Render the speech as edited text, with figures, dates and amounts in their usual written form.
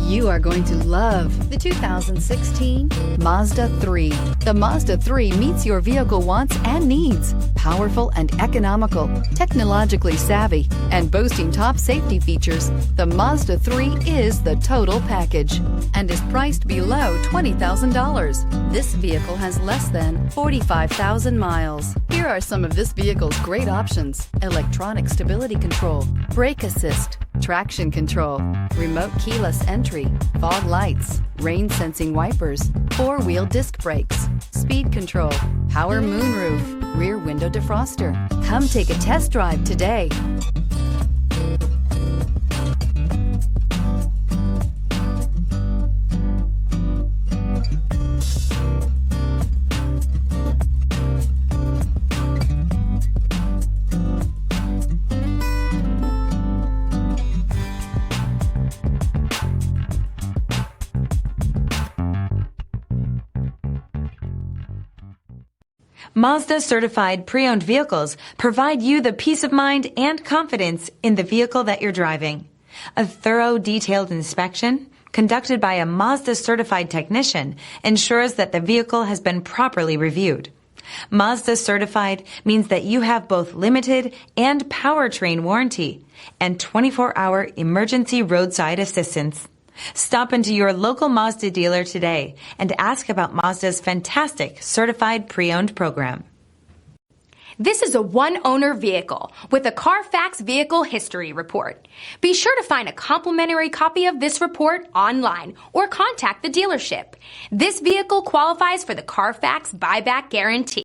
You are going to love the 2016 Mazda 3. The Mazda 3 meets your vehicle wants and needs. Powerful and economical, technologically savvy, and boasting top safety features, the Mazda 3 is the total package and is priced below $20,000. This vehicle has less than 45,000 miles. Here are some of this vehicle's great options: electronic stability control, brake assist, traction control, remote keyless entry, fog lights, rain sensing wipers, four-wheel disc brakes, speed control, power moonroof, rear window defroster. Come take a test drive today. Mazda certified pre-owned vehicles provide you the peace of mind and confidence in the vehicle that you're driving. A thorough, detailed inspection conducted by a Mazda certified technician ensures that the vehicle has been properly reviewed. Mazda certified means that you have both limited and powertrain warranty and 24-hour emergency roadside assistance. Stop into your local Mazda dealer today and ask about Mazda's fantastic certified pre-owned program. This is a one-owner vehicle with a Carfax Vehicle History Report. Be sure to find a complimentary copy of this report online or contact the dealership. This vehicle qualifies for the Carfax Buyback Guarantee.